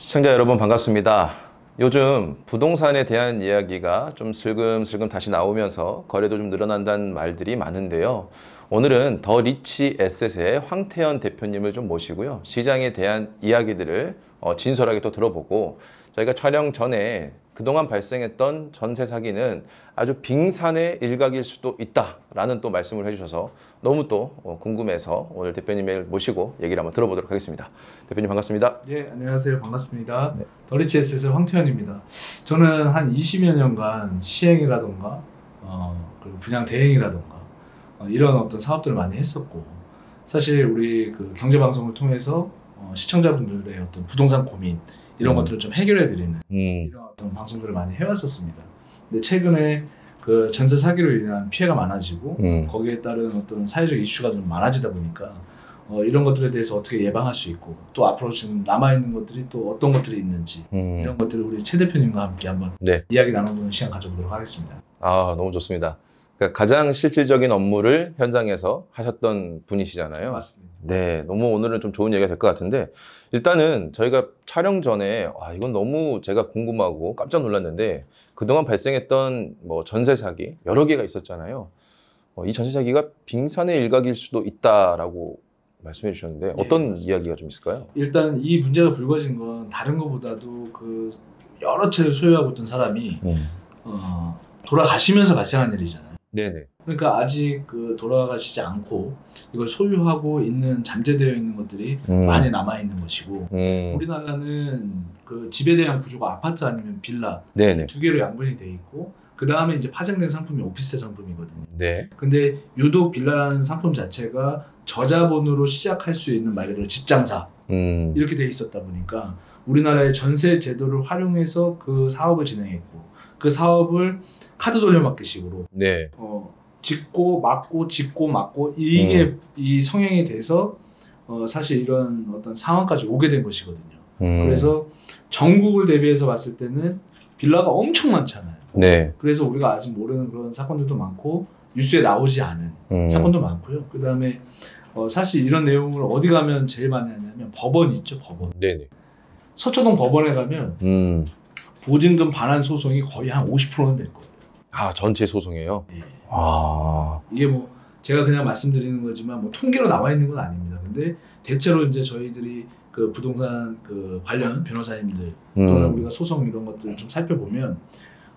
시청자 여러분 반갑습니다. 요즘 부동산에 대한 이야기가 좀 슬금슬금 다시 나오면서 거래도 좀 늘어난다는 말들이 많은데요. 오늘은 더 리치 에셋의 황태현 대표님을 좀 모시고요. 시장에 대한 이야기들을 진솔하게 또 들어보고, 저희가 촬영 전에 그동안 발생했던 전세 사기는 아주 빙산의 일각일 수도 있다라는 또 말씀을 해주셔서 너무 또 궁금해서 오늘 대표님을 모시고 얘기를 한번 들어보도록 하겠습니다. 대표님 반갑습니다. 네, 안녕하세요. 반갑습니다. 네. 더 리치 에셋의 황태현입니다. 저는 한 20여 년간 시행이라던가 그리고 분양 대행이라던가 이런 어떤 사업들을 많이 했었고, 사실 우리 그 경제방송을 통해서 시청자분들의 어떤 부동산 고민 이런 것들을 좀 해결해 드리는 이런 어떤 방송들을 많이 해왔었습니다. 근데 최근에 그 전세 사기로 인한 피해가 많아지고 거기에 따른 어떤 사회적 이슈가 좀 많아지다 보니까 이런 것들에 대해서 어떻게 예방할 수 있고, 또 앞으로 지금 남아있는 것들이 또 어떤 것들이 있는지 이런 것들을 우리 최 대표님과 함께 한번 이야기 나눠보는 시간 가져보도록 하겠습니다. 아, 너무 좋습니다. 그러니까 가장 실질적인 업무를 현장에서 하셨던 분이시잖아요. 맞습니다. 네, 너무 오늘은 좀 좋은 얘기가 될 것 같은데, 일단은 저희가 촬영 전에 이건 너무 제가 궁금하고 깜짝 놀랐는데, 그동안 발생했던 전세 사기 여러 개가 있었잖아요. 이 전세 사기가 빙산의 일각일 수도 있다라고 말씀해 주셨는데, 어떤 맞습니다. 이야기가 좀 있을까요? 일단 이 문제가 불거진 건 다른 것보다도 그 여러 채를 소유하고 있던 사람이 돌아가시면서 발생한 일이잖아요. 네네. 그러니까 아직 그 돌아가시지 않고 이걸 소유하고 있는 잠재되어 있는 것들이 많이 남아 있는 것이고, 우리나라는 그 집에 대한 구조가 아파트 아니면 빌라 네네. 두 개로 양분이 돼 있고, 그 다음에 이제 파생된 상품이 오피스텔 상품이거든요. 네. 근데 유독 빌라라는 상품 자체가 저자본으로 시작할 수 있는 말 그대로 집장사 이렇게 돼 있었다 보니까 우리나라의 전세 제도를 활용해서 그 사업을 진행했고, 그 사업을 카드 돌려막기식으로 네. 짓고 막고 짓고 막고 이게 이 성향이 돼서 사실 이런 어떤 상황까지 오게 된 것이거든요. 그래서 전국을 대비해서 봤을 때는 빌라가 엄청 많잖아요. 네. 그래서 우리가 아직 모르는 그런 사건들도 많고 뉴스에 나오지 않은 사건도 많고요. 그 다음에 사실 이런 내용을 어디 가면 제일 많이 하냐면 법원 있죠, 법원. 네네. 서초동 법원에 가면 보증금 반환 소송이 거의 한 50%는 될 거예요. 아, 전체 소송이에요? 예. 아. 이게 제가 그냥 말씀드리는 거지만 통계로 나와 있는 건 아닙니다. 근데 대체로 이제 저희들이 그 부동산 그 관련 변호사님들 또는 우리가 소송 이런 것들을 좀 살펴보면,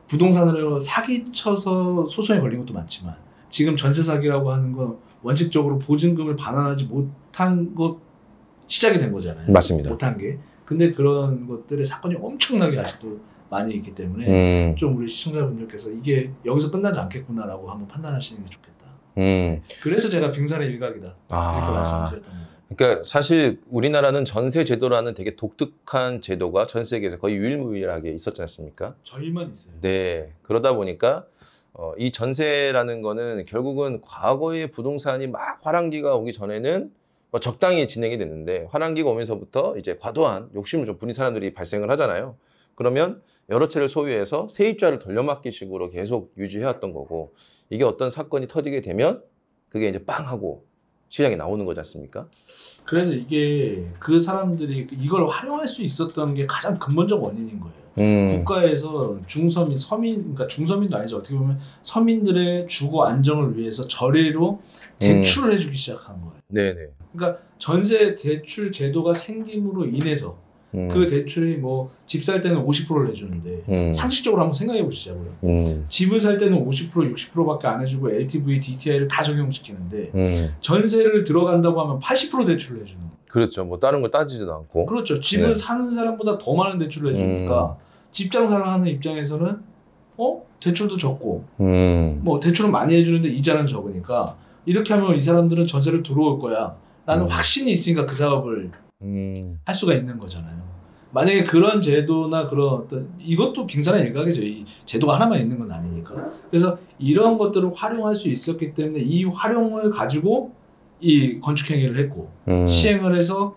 부동산으로 사기쳐서 소송에 걸린 것도 많지만 지금 전세 사기라고 하는 건 원칙적으로 보증금을 반환하지 못한 것 시작이 된 거잖아요. 맞습니다. 못한 게. 근데 그런 것들의 사건이 엄청나게 아직도 많이 있기 때문에 좀 우리 시청자분들께서 이게 여기서 끝나지 않겠구나라고 한번 판단하시는 게 좋겠다. 그래서 제가 빙산의 일각이다 이렇게 말씀드렸던 거예요. 그러니까 사실 우리나라는 전세 제도라는 되게 독특한 제도가 전 세계에서 거의 유일무이하게 있었지 않습니까? 저희만 있어요. 네. 그러다 보니까 이 전세라는 거는 결국은 과거의 부동산이 막 화랑기가 오기 전에는 적당히 진행이 됐는데, 화랑기가 오면서부터 이제 과도한 욕심을 좀 부린 사람들이 발생을 하잖아요. 그러면 여러 채를 소유해서 세입자를 돌려막기 식으로 계속 유지해왔던 거고, 이게 어떤 사건이 터지게 되면 그게 이제 빵 하고 시장에 나오는 거지 않습니까? 그래서 이게 그 사람들이 이걸 활용할 수 있었던 게 가장 근본적 원인인 거예요. 국가에서 그러니까 중서민도 아니죠. 어떻게 보면 서민들의 주거 안정을 위해서 저리로 대출을 해주기 시작한 거예요. 네네. 그러니까 전세 대출 제도가 생김으로 인해서 그 대출이 집 살 때는 50%를 해주는데 상식적으로 한번 생각해 보시자고요. 집을 살 때는 50%, 60%밖에 안 해주고 LTV, DTI를 다 적용시키는데 전세를 들어간다고 하면 80% 대출을 해주는 거예요. 그렇죠. 다른 거 따지지도 않고. 그렇죠. 집을 사는 사람보다 더 많은 대출을 해주니까 집 장사를 하는 입장에서는 대출도 적고 대출은 많이 해주는데 이자는 적으니까 이렇게 하면 이 사람들은 전세를 들어올 거야 라는 확신이 있으니까 그 사업을 할 수가 있는 거잖아요. 만약에 그런 제도나 그런 어떤 이것도 빙산의 일각이죠. 이 제도가 하나만 있는 건 아니니까. 그래서 이런 것들을 활용할 수 있었기 때문에 이 활용을 가지고 이 건축 행위를 했고 시행을 해서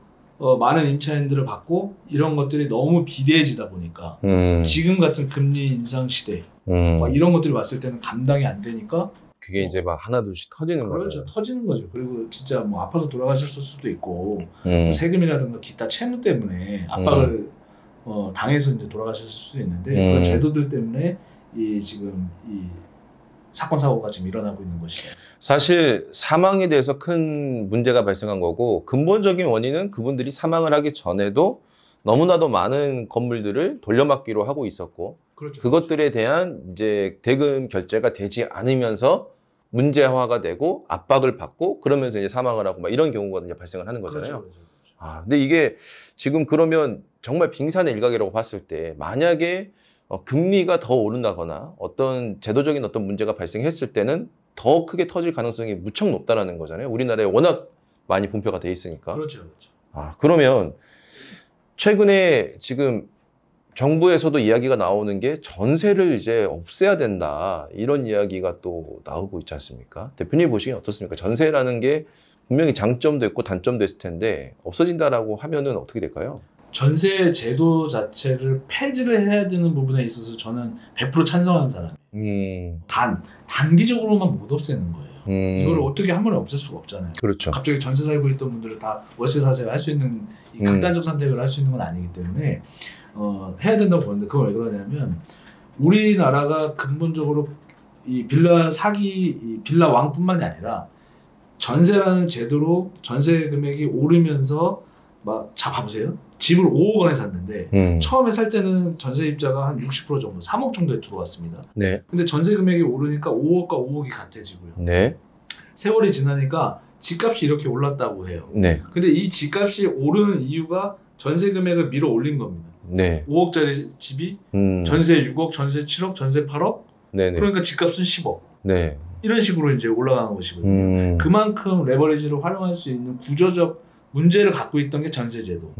많은 임차인들을 받고, 이런 것들이 너무 비대해지다 보니까 지금 같은 금리 인상 시대 이런 것들이 왔을 때는 감당이 안 되니까 그게 이제 막 하나둘씩 터지는 거예요. 그렇죠. 터지는 거죠. 그리고 진짜 아파서 돌아가셨을 수도 있고 세금이라든가 기타 채무 때문에 압박을 당해서 이제 돌아가셨을 수도 있는데 그런 제도들 때문에 지금 이 사건 사고가 지금 일어나고 있는 것이죠. 사실 사망에 대해서 큰 문제가 발생한 거고 근본적인 원인은 그분들이 사망을 하기 전에도 너무나도 많은 건물들을 돌려막기로 하고 있었고 그렇죠. 그것들에 대한 이제 대금 결제가 되지 않으면서 문제화가 되고 압박을 받고 그러면서 이제 사망을 하고 막 이런 경우가 이제 발생을 하는 거잖아요. 그렇죠. 근데 이게 지금 그러면 정말 빙산의 일각이라고 봤을 때 만약에 금리가 더 오른다거나 어떤 제도적인 어떤 문제가 발생했을 때는 더 크게 터질 가능성이 무척 높다라는 거잖아요. 우리나라에 워낙 많이 분표가 돼 있으니까. 그렇죠. 그러면 최근에 지금 정부에서도 이야기가 나오는 게 전세를 이제 없애야 된다. 이런 이야기가 또 나오고 있지 않습니까? 대표님 보시기엔 어떻습니까? 전세라는 게 분명히 장점도 있고 단점도 있을 텐데 없어진다라고 하면은 어떻게 될까요? 전세 제도 자체를 폐지를 해야 되는 부분에 있어서 저는 100% 찬성하는 사람이에요. 단기적으로만 못 없애는 거예요. 이걸 어떻게 한 번에 없앨 수가 없잖아요. 그렇죠. 갑자기 전세 살고 있던 분들을 다 월세 사세를 할 수 있는 이 극단적 선택을 할 수 있는 건 아니기 때문에 해야 된다고 보는데 그건 왜 그러냐면 우리나라가 근본적으로 이 빌라 사기, 이 빌라 왕뿐만이 아니라 전세라는 제도로 전세 금액이 오르면서 봐보세요. 집을 5억 원에 샀는데 처음에 살 때는 전세입자가 한 60% 정도, 3억 정도에 들어왔습니다. 네. 근데 전세 금액이 오르니까 5억과 5억이 같아지고요. 네. 세월이 지나니까 집값이 이렇게 올랐다고 해요. 네. 근데 이 집값이 오르는 이유가 전세 금액을 밀어 올린 겁니다. 네. 5억짜리 집이 전세 6억, 전세 7억, 전세 8억. 네네. 그러니까 집값은 10억. 네. 이런 식으로 이제 올라가는 것이거든요. 그만큼 레버리지를 활용할 수 있는 구조적 문제를 갖고 있던 게 전세제도.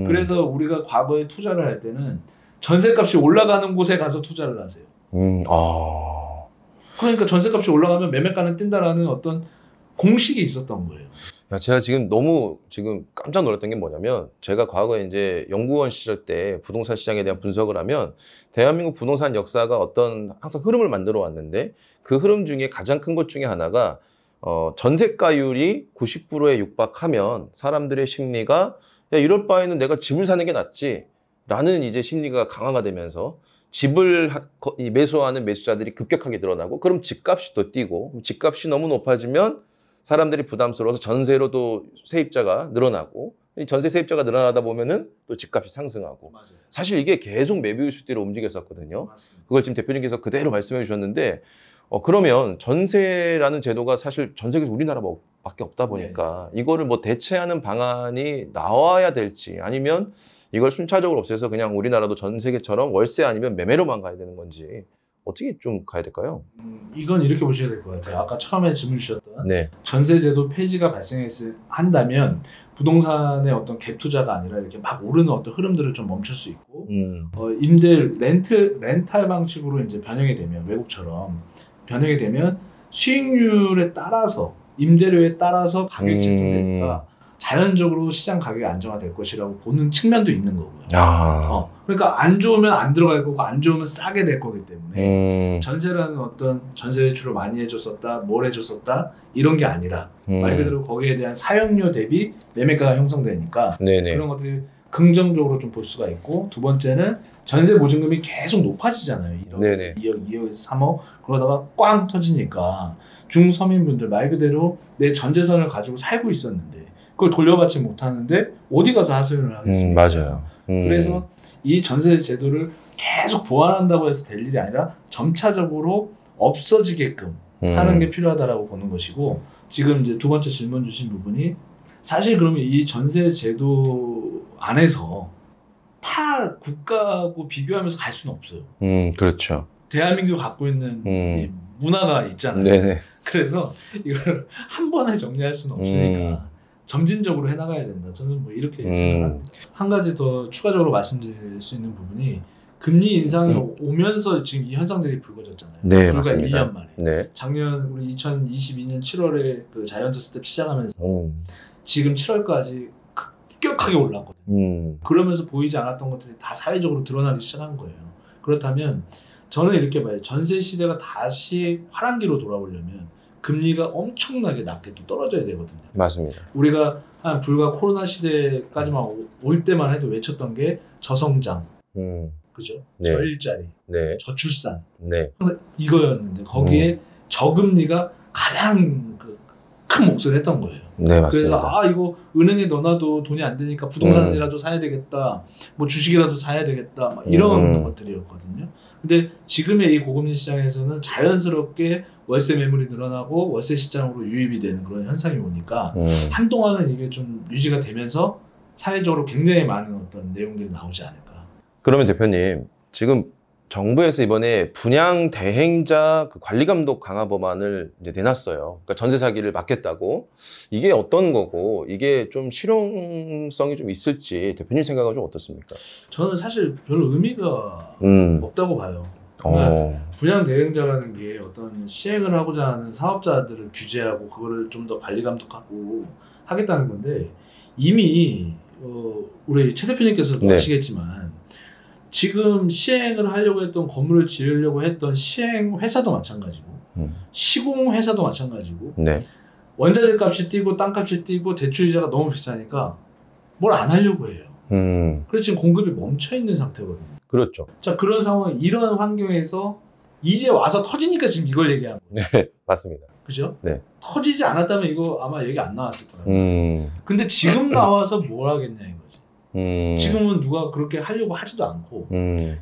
그래서 우리가 과거에 투자를 할 때는 전세값이 올라가는 곳에 가서 투자를 하세요. 그러니까 전세값이 올라가면 매매가는 뛴다라는 어떤 공식이 있었던 거예요. 제가 지금 너무 깜짝 놀랐던 게 뭐냐면 제가 과거에 이제 연구원 시절 때 부동산 시장에 대한 분석을 하면 대한민국 부동산 역사가 어떤 항상 흐름을 만들어 왔는데 그 흐름 중에 가장 큰 것 중에 하나가 전세가율이 90%에 육박하면 사람들의 심리가 야 이럴 바에는 내가 집을 사는 게 낫지 라는 이제 심리가 강화가 되면서 집을 매수하는 매수자들이 급격하게 늘어나고 그럼 집값이 또 뛰고 집값이 너무 높아지면 사람들이 부담스러워서 전세로도 세입자가 늘어나고 전세 세입자가 늘어나다 보면은 또 집값이 상승하고 맞아요. 사실 이게 계속 매비우슈대로 움직였었거든요. 맞습니다. 그걸 지금 대표님께서 그대로 말씀해 주셨는데 그러면 전세라는 제도가 사실 전 세계에서 우리나라밖에 없다 보니까 이거를 뭐 대체하는 방안이 나와야 될지 아니면 이걸 순차적으로 없애서 그냥 우리나라도 전 세계처럼 월세 아니면 매매로만 가야 되는 건지 어떻게 좀 가야 될까요? 이건 이렇게 보셔야 될 것 같아요. 아까 처음에 질문 주셨던 네. 전세제도 폐지가 한다면 부동산의 어떤 갭 투자가 아니라 이렇게 막 오르는 어떤 흐름들을 좀 멈출 수 있고 렌탈 방식으로 이제 변형이 되면 외국처럼 변형이 되면 수익률에 따라서 임대료에 따라서 가격이 책정되니까 자연적으로 시장 가격이 안정화될 것이라고 보는 측면도 있는 거고요. 그러니까 안 좋으면 안 들어갈 거고 안 좋으면 싸게 될 거기 때문에 전세라는 어떤 전세 대출을 많이 해줬었다, 뭘 해줬었다 이런 게 아니라 말 그대로 거기에 대한 사용료 대비 매매가가 형성되니까 네네. 그런 것들이 긍정적으로 좀 볼 수가 있고 두 번째는 전세 보증금이 계속 높아지잖아요. 1억에서 2억, 2억에서 3억 그러다가 꽝 터지니까 중서민분들 말 그대로 내 전재산을 가지고 살고 있었는데 그걸 돌려받지 못하는데 어디 가서 하소연을 하겠습니까? 맞아요. 그래서 이 전세 제도를 계속 보완한다고 해서 될 일이 아니라 점차적으로 없어지게끔 하는 게 필요하다라고 보는 것이고 지금 이제 두 번째 질문 주신 부분이 사실 그러면 이 전세 제도 안에서 타 국가하고 비교하면서 갈 수는 없어요. 그렇죠. 대한민국이 갖고 있는 이 문화가 있잖아요. 네네. 그래서 이걸 한 번에 정리할 수는 없으니까 점진적으로 해나가야 된다. 저는 뭐 이렇게 생각합니다. 한 가지 더 추가적으로 말씀드릴 수 있는 부분이 금리 인상이 오면서 지금 이 현상들이 불거졌잖아요. 네, 불과 맞습니다. 1년 만에. 네. 작년 우리 2022년 7월에 그 자이언트 스텝 시작하면서 지금 7월까지 급격하게 올랐거든요. 그러면서 보이지 않았던 것들이 다 사회적으로 드러나기 시작한 거예요. 그렇다면 저는 이렇게 봐요. 전세 시대가 다시 화랑기로 돌아오려면 금리가 엄청나게 낮게 또 떨어져야 되거든요. 맞습니다. 우리가 한 불과 코로나 시대까지만 올 때만 해도 외쳤던 게 저성장, 그죠? 네. 저일자리, 네. 저출산, 네. 이거였는데 거기에 저금리가 가장 큰 몫을 했던 거예요. 네, 맞습니다. 그래서 이거 은행에 넣어놔도 돈이 안 되니까 부동산이라도 사야 되겠다, 뭐 주식이라도 사야 되겠다, 막 이런 것들이었거든요. 근데 지금의 이 고금리 시장에서는 자연스럽게 월세 매물이 늘어나고 월세 시장으로 유입이 되는 그런 현상이 오니까 한동안은 이게 좀 유지가 되면서 사회적으로 굉장히 많은 어떤 내용들이 나오지 않을까. 그러면 대표님, 지금 정부에서 이번에 분양 대행자 관리 감독 강화 법안을 이제 내놨어요. 그러니까 전세 사기를 막겠다고. 이게 어떤 거고, 이게 좀 실용성이 좀 있을지 대표님 생각은 좀 어떻습니까? 저는 사실 별로 의미가 없다고 봐요. 분양 대행자라는 게 어떤 시행을 하고자 하는 사업자들을 규제하고 그거를 좀 더 관리 감독하고 하겠다는 건데, 이미 우리 최 대표님께서도 네. 아시겠지만 지금 시행을 하려고 했던, 건물을 지으려고 했던 시행 회사도 마찬가지고 시공 회사도 마찬가지고, 네. 원자재 값이 뛰고 땅 값이 뛰고 대출 이자가 너무 비싸니까 뭘 안 하려고 해요. 그래서 지금 공급이 멈춰 있는 상태거든요. 그렇죠. 자, 그런 상황, 이런 환경에서 이제 와서 터지니까 지금 이걸 얘기하는 거예요. 네, 맞습니다. 그죠? 네. 터지지 않았다면 이거 아마 얘기 안 나왔을 거예요. 근데 지금 나와서 뭘 하겠냐 이거지. 지금은 누가 그렇게 하려고 하지도 않고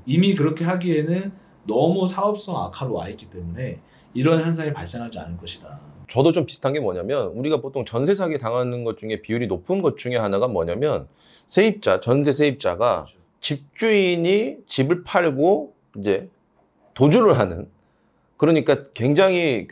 이미 그렇게 하기에는 너무 사업성 악화로 와 있기 때문에 이런 현상이 발생하지 않을 것이다. 저도 좀 비슷한 게 뭐냐면, 우리가 보통 전세 사기 당하는 것 중에 비율이 높은 것 중에 하나가 뭐냐면, 세입자, 전세 세입자가 집주인이 집을 팔고 이제 도주를 하는, 그러니까 굉장히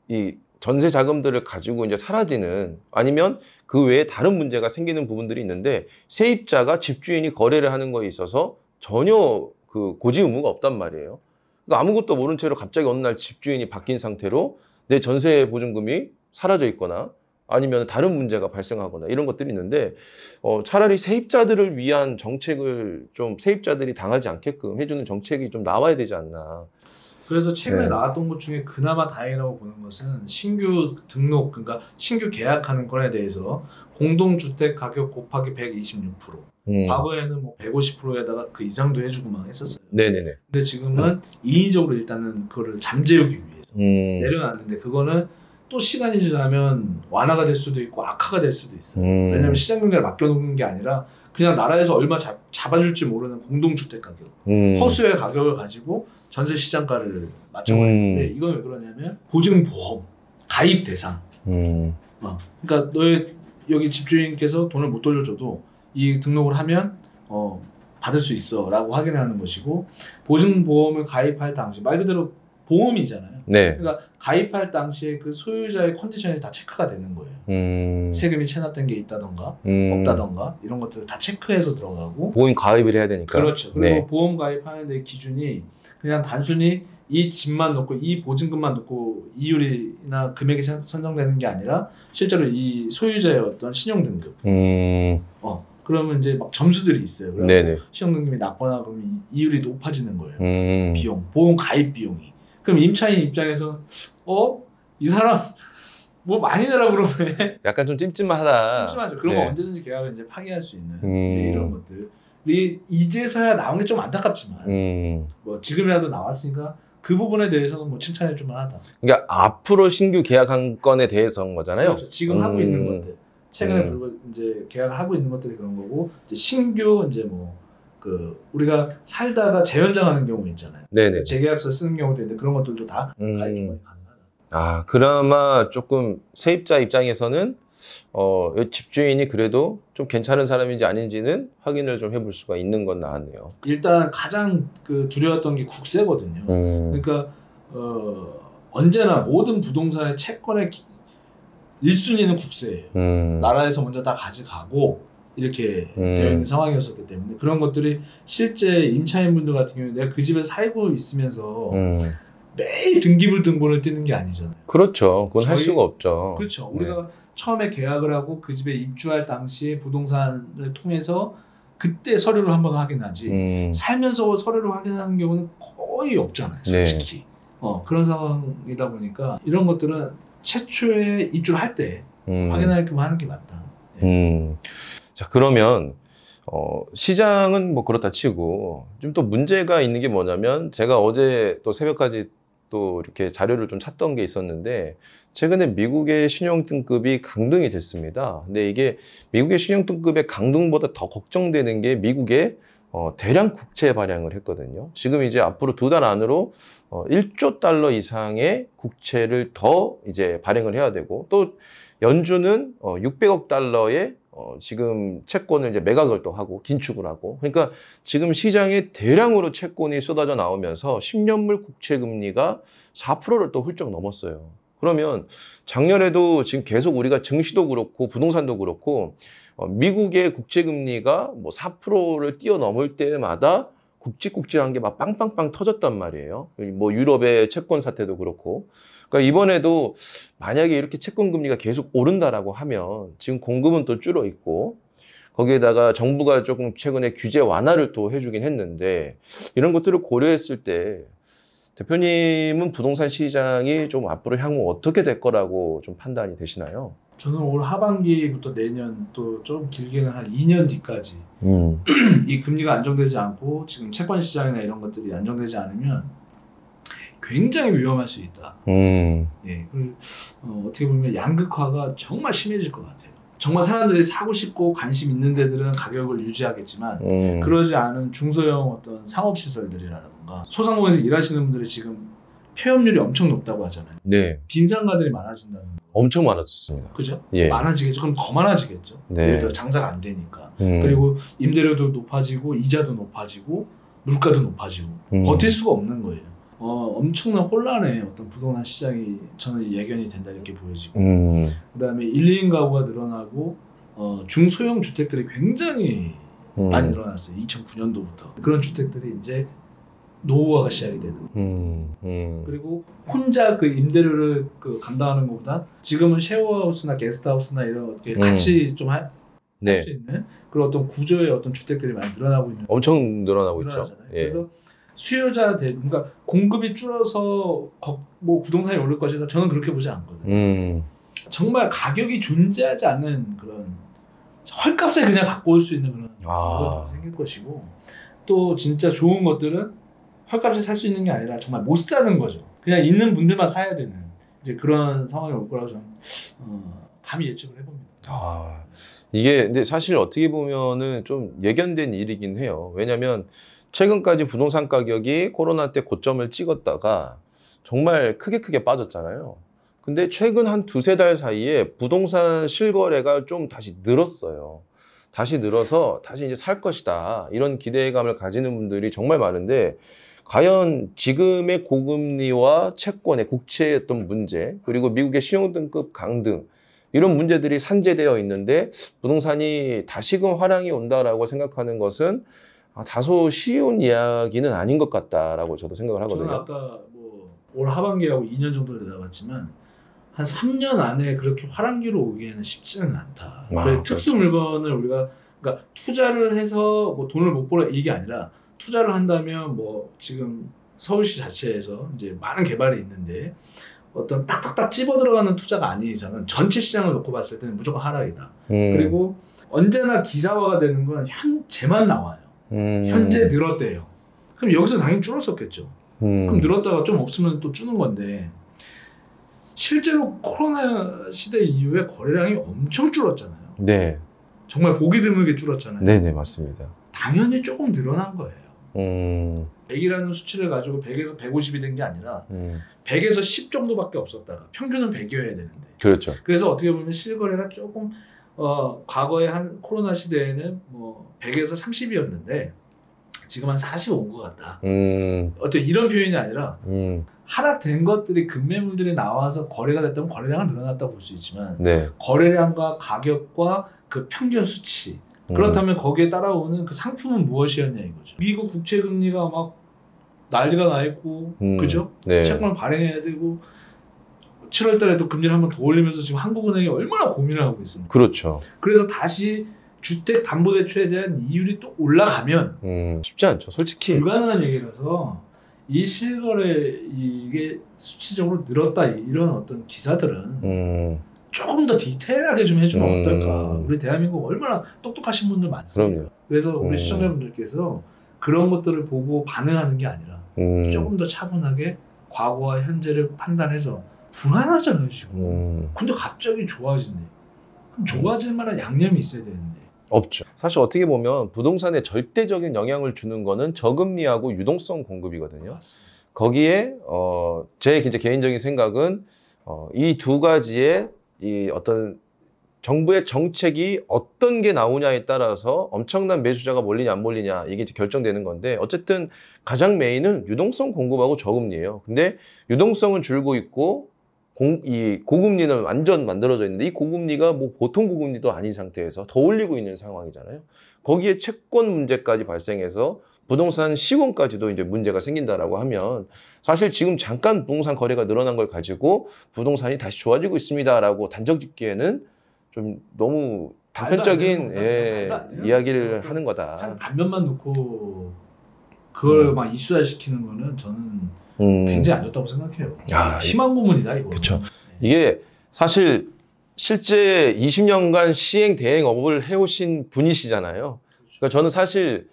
이 전세 자금들을 가지고 이제 사라지는, 아니면 그 외에 다른 문제가 생기는 부분들이 있는데, 세입자가 집주인이 거래를 하는 거에 있어서 전혀 고지 의무가 없단 말이에요. 그러니까 아무것도 모른 채로 갑자기 어느 날 집주인이 바뀐 상태로 내 전세 보증금이 사라져 있거나 아니면 다른 문제가 발생하거나 이런 것들이 있는데, 차라리 세입자들을 위한 정책을 좀, 세입자들이 당하지 않게끔 해주는 정책이 좀 나와야 되지 않나. 그래서 최근에 네. 나왔던 것 중에 그나마 다행이라고 보는 것은 신규 등록, 그러니까 신규 계약하는 건에 대해서 공동주택 가격 곱하기 126%. 과거에는 뭐 150%에다가 그 이상도 해주고 막 했었어요. 네네네. 근데 지금은 인위적으로 일단은 그거를 잠재우기 위해서 내려놨는데, 그거는 또 시간이 지나면 완화가 될 수도 있고 악화가 될 수도 있어요. 왜냐하면 시장 경제를 맡겨놓은 게 아니라 그냥 나라에서 얼마 잡아줄지 모르는 공동주택 가격, 허수의 가격을 가지고 전세 시장가를 맞춰버리는데, 이건 왜 그러냐면 보증보험 가입 대상. 그러니까 너의 여기 집주인께서 돈을 못 돌려줘도 이 등록을 하면 받을 수 있어 라고 확인하는 것이고, 보증보험을 가입할 당시 말 그대로 보험이잖아요. 네. 그러니까 가입할 당시에 그 소유자의 컨디션이 다 체크가 되는 거예요. 세금이 체납된 게 있다던가 없다던가 이런 것들을 다 체크해서 들어가고, 보험 가입을 해야 되니까. 그렇죠. 그리고 네. 보험 가입하는 데 기준이 그냥 단순히 이 집만 넣고 이 보증금만 넣고 이율이나 금액이 선정되는 게 아니라 실제로 이 소유자의 어떤 신용등급, 그러면 이제 막 점수들이 있어요. 네네. 신용등급이 낮거나 그러면 이율이 높아지는 거예요. 비용, 보험 가입 비용이. 그럼 임차인 입장에서 이 사람 뭐 많이 내라 그러네. 약간 좀 찜찜하다. 찜찜하죠. 그러면 네. 언제든지 계약을 이제 파기할 수 있는 이제 이런 것들이 이제서야 나온 게 좀 안타깝지만 뭐 지금이라도 나왔으니까 그 부분에 대해서는 뭐 칭찬해 줄 만하다. 그러니까 앞으로 신규 계약한 건에 대해서인 거잖아요. 그렇죠. 지금 하고 있는 것들, 최근에 그리고 이제 계약을 하고 있는 것들이 그런 거고, 이제 신규 이제 뭐 우리가 살다가 재연장하는 경우 있잖아요. 네네. 재계약서 쓰는 경우도 있는데 그런 것들도 다 가입 조건이 가능하다. 그나마 조금 세입자 입장에서는 집주인이 그래도 좀 괜찮은 사람인지 아닌지는 확인을 좀 해볼 수가 있는 건 나았네요. 일단 가장 두려웠던 게 국세거든요. 그러니까 언제나 모든 부동산의 채권의 1순위는 국세예요. 나라에서 먼저 다 가져가고 이렇게 되어 있는 상황이었었기 때문에, 그런 것들이 실제 임차인분들 같은 경우에 내가 그 집에 살고 있으면서 매일 등기부 등본을 띄는 게 아니잖아요. 그렇죠. 그건 할 수가 없죠. 그렇죠. 우리가 처음에 계약을 하고 그 집에 입주할 당시에 부동산을 통해서 그때 서류를 한번 확인하지, 살면서 서류를 확인하는 경우는 거의 없잖아요, 솔직히. 그런 상황이다 보니까 이런 것들은 최초에 입주할 때 확인하게끔 하는 게 맞다. 자, 그러면 시장은 뭐 그렇다 치고 좀 또 문제가 있는 게 뭐냐면 제가 어제 또 새벽까지 또 이렇게 자료를 좀 찾던 게 있었는데 최근에 미국의 신용등급이 강등이 됐습니다. 근데 이게 미국의 신용등급의 강등보다 더 걱정되는 게 미국의 대량 국채 발행을 했거든요. 지금 이제 앞으로 2달 안으로 1조 달러 이상의 국채를 더 이제 발행을 해야 되고 또 연준은 600억 달러의 지금 채권을 이제 매각을 또 하고 긴축을 하고 그러니까 지금 시장에 대량으로 채권이 쏟아져 나오면서 10년물 국채 금리가 4%를 또 훌쩍 넘었어요. 그러면 작년에도 지금 계속 우리가 증시도 그렇고 부동산도 그렇고 미국의 국채 금리가 뭐 4%를 뛰어넘을 때마다 굵직굵직한 게 막 빵빵빵 터졌단 말이에요. 뭐 유럽의 채권 사태도 그렇고. 그러니까 이번에도 만약에 이렇게 채권 금리가 계속 오른다라고 하면 지금 공급은 또 줄어 있고 거기에다가 정부가 조금 최근에 규제 완화를 또 해주긴 했는데 이런 것들을 고려했을 때 대표님은 부동산 시장이 좀 앞으로 향후 어떻게 될 거라고 좀 판단이 되시나요? 저는 올 하반기부터 내년 또 좀 길게는 한 2년 뒤까지 이 금리가 안정되지 않고 지금 채권 시장이나 이런 것들이 안정되지 않으면 굉장히 위험할 수 있다. 예, 어떻게 보면 양극화가 정말 심해질 것 같아요. 정말 사람들이 사고 싶고 관심 있는 데들은 가격을 유지하겠지만 그러지 않은 중소형 어떤 상업시설들이라든가 소상공인에서 일하시는 분들이 지금 폐업률이 엄청 높다고 하잖아요. 네. 빈상가들이 많아진다는 거. 엄청 많아졌습니다. 그죠? 예. 많아지겠죠. 그럼 더 많아지겠죠. 네. 예를 들어 장사가 안 되니까. 그리고 임대료도 높아지고 이자도 높아지고 물가도 높아지고 버틸 수가 없는 거예요. 엄청난 혼란의 어떤 부동산 시장이 저는 예견이 된다 이렇게 보여지고 그다음에 1, 2인 가구가 늘어나고 중소형 주택들이 굉장히 많이 늘어났어요. 2009년도부터 그런 주택들이 이제 노후화가 시작이 되는 그리고 혼자 그 임대료를 감당하는 것보다 지금은 쉐어하우스나 게스트하우스나 이런 어떻게 같이 좀 할 수 있는 그런 어떤 구조의 어떤 주택들이 많이 늘어나고 있는 엄청 늘어나고 있죠. 예. 그래서 수요자 그러니까 공급이 줄어서 뭐 부동산이 오를 것이다. 저는 그렇게 보지 않거든요. 정말 가격이 존재하지 않는 그런 헐값에 그냥 갖고 올 수 있는 그런 것도 생길 것이고 또 진짜 좋은 것들은 헐값에 살 수 있는 게 아니라 정말 못 사는 거죠. 그냥 있는 분들만 사야 되는 이제 그런 상황이 올 거라고 저는 감히 예측을 해봅니다. 이게 근데 사실 어떻게 보면은 좀 예견된 일이긴 해요. 왜냐하면 최근까지 부동산 가격이 코로나 때 고점을 찍었다가 정말 크게 빠졌잖아요. 근데 최근 한 2-3달 사이에 부동산 실거래가 좀 다시 늘었어요. 다시 늘어서 다시 이제 살 것이다. 이런 기대감을 가지는 분들이 정말 많은데 과연 지금의 고금리와 채권의 국채의 어떤 문제 그리고 미국의 신용등급 강등 이런 문제들이 산재되어 있는데 부동산이 다시금 화랑이 온다라고 생각하는 것은 다소 쉬운 이야기는 아닌 것 같다라고 저도 생각을 하거든요. 저는 아까 뭐 올 하반기하고 2년 정도를 내다봤지만 한 3년 안에 그렇게 화랑기로 오기에는 쉽지는 않다. 특수 물건을 우리가 그러니까 투자를 해서 뭐 돈을 못 벌어 이게 아니라 투자를 한다면 뭐 지금 서울시 자체에서 이제 많은 개발이 있는데 어떤 딱딱딱 집어 들어가는 투자가 아닌 이상은 전체 시장을 놓고 봤을 때는 무조건 하락이다. 그리고 언제나 기사화가 되는 건 현재만 나와요. 현재 늘었대요. 그럼 여기서 당연히 줄었었겠죠. 그럼 늘었다가 좀 없으면 또 주는 건데 실제로 코로나 시대 이후에 거래량이 엄청 줄었잖아요. 네. 정말 보기 드물게 줄었잖아요. 네네 맞습니다. 당연히 조금 늘어난 거예요. 100이라는 수치를 가지고 100에서 150이 된 게 아니라 100에서 10 정도밖에 없었다가 평균은 100이어야 되는데. 그렇죠. 그래서 어떻게 보면 실거래가 조금 과거에 한 코로나 시대에는 뭐 100에서 30이었는데 지금 한 40 온 것 같다. 어떤 이런 표현이 아니라 하락된 것들이 급매물들이 나와서 거래가 됐다면 거래량은 늘어났다고 볼 수 있지만 거래량과 가격과 그 평균 수치 그렇다면 거기에 따라오는 그 상품은 무엇이었냐 이거죠. 미국 국채 금리가 막 난리가 나 있고 그죠? 채권을 발행해야 되고 7월 달에도 금리를 한 번 더 올리면서 지금 한국은행이 얼마나 고민을 하고 있습니다. 그렇죠. 그래서 다시 주택담보대출에 대한 이율이 또 올라가면 쉽지 않죠. 솔직히 불가능한 얘기라서 이 실거래 이게 수치적으로 늘었다 이런 어떤 기사들은 조금 더 디테일하게 좀 해주면 어떨까. 우리 대한민국 얼마나 똑똑하신 분들 많습니다. 그럼요. 그래서 우리 시청자분들께서 그런 것들을 보고 반응하는 게 아니라 조금 더 차분하게 과거와 현재를 판단해서 불안하잖아요 지금. 근데 갑자기 좋아지네. 그럼 좋아질 만한 양념이 있어야 되는데. 없죠. 사실 어떻게 보면 부동산에 절대적인 영향을 주는 거는 저금리하고 유동성 공급이거든요. 거기에 제 이제 개인적인 생각은 이 두 가지의 이 어떤 정부의 정책이 어떤 게 나오냐에 따라서 엄청난 매수자가 몰리냐 안 몰리냐 이게 이제 결정되는 건데, 어쨌든 가장 메인은 유동성 공급하고 저금리예요. 근데 유동성은 줄고 있고 이 고금리는 완전 만들어져 있는데, 이 고금리가 뭐 보통 고금리도 아닌 상태에서 더 올리고 있는 상황이잖아요. 거기에 채권 문제까지 발생해서 부동산 시공까지도 이제 문제가 생긴다라고 하면, 사실 지금 잠깐 부동산 거래가 늘어난 걸 가지고 부동산이 다시 좋아지고 있습니다라고 단정 짓기에는 좀 너무 단편적인 이야기를 하는 거다. 한 단면만 놓고 그걸 막 이슈화 시키는 거는 저는 굉장히 안 좋다고 생각해요. 심한 부분이다 이거. 그렇죠. 이게 사실 실제 20년간 시행 대행업을 해오신 분이시잖아요. 그러니까 저는 사실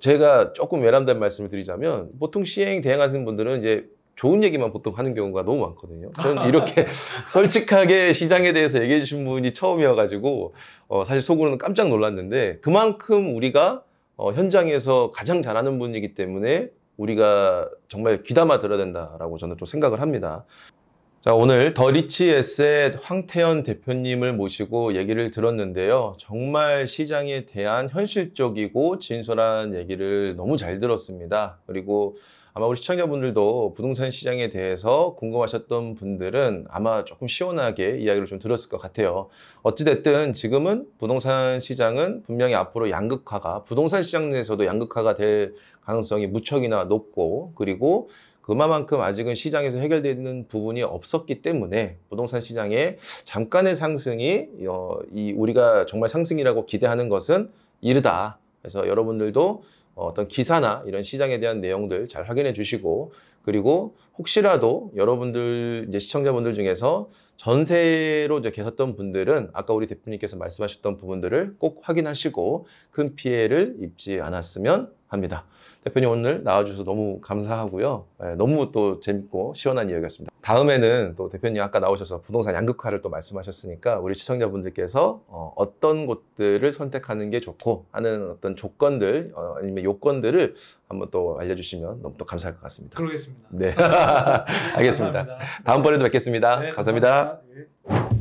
제가 조금 외람된 말씀을 드리자면, 보통 시행 대행하시는 분들은 이제 좋은 얘기만 보통 하는 경우가 너무 많거든요. 저는 이렇게 솔직하게 시장에 대해서 얘기해 주신 분이 처음이어가지고 사실 속으로는 깜짝 놀랐는데, 그만큼 우리가 현장에서 가장 잘하는 분이기 때문에 우리가 정말 귀담아 들어야 된다라고 저는 좀 생각을 합니다. 자, 오늘 더 리치 에셋 황태현 대표님을 모시고 얘기를 들었는데요. 정말 시장에 대한 현실적이고 진솔한 얘기를 너무 잘 들었습니다. 그리고 아마 우리 시청자분들도 부동산 시장에 대해서 궁금하셨던 분들은 아마 조금 시원하게 이야기를 좀 들었을 것 같아요. 어찌됐든 지금은 부동산 시장은 분명히 앞으로 양극화가, 부동산 시장 내에서도 양극화가 될 가능성이 무척이나 높고, 그리고 그만큼 아직은 시장에서 해결되는 부분이 없었기 때문에 부동산 시장의 잠깐의 상승이 우리가 정말 상승이라고 기대하는 것은 이르다. 그래서 여러분들도 어떤 기사나 이런 시장에 대한 내용들 잘 확인해 주시고, 그리고 혹시라도 여러분들 이제 시청자분들 중에서 전세로 이제 계셨던 분들은 아까 우리 대표님께서 말씀하셨던 부분들을 꼭 확인하시고 큰 피해를 입지 않았으면 합니다. 대표님 오늘 나와주셔서 너무 감사하고요. 너무 또 재밌고 시원한 이야기였습니다. 다음에는 또 대표님 아까 나오셔서 부동산 양극화를 또 말씀하셨으니까 우리 시청자분들께서 어떤 곳들을 선택하는 게 좋고 하는 어떤 조건들 아니면 요건들을 한번 또 알려주시면 너무 또 감사할 것 같습니다. 그러겠습니다. 네, 알겠습니다. 다음번에도 뵙겠습니다. 네, 감사합니다. 감사합니다. 예.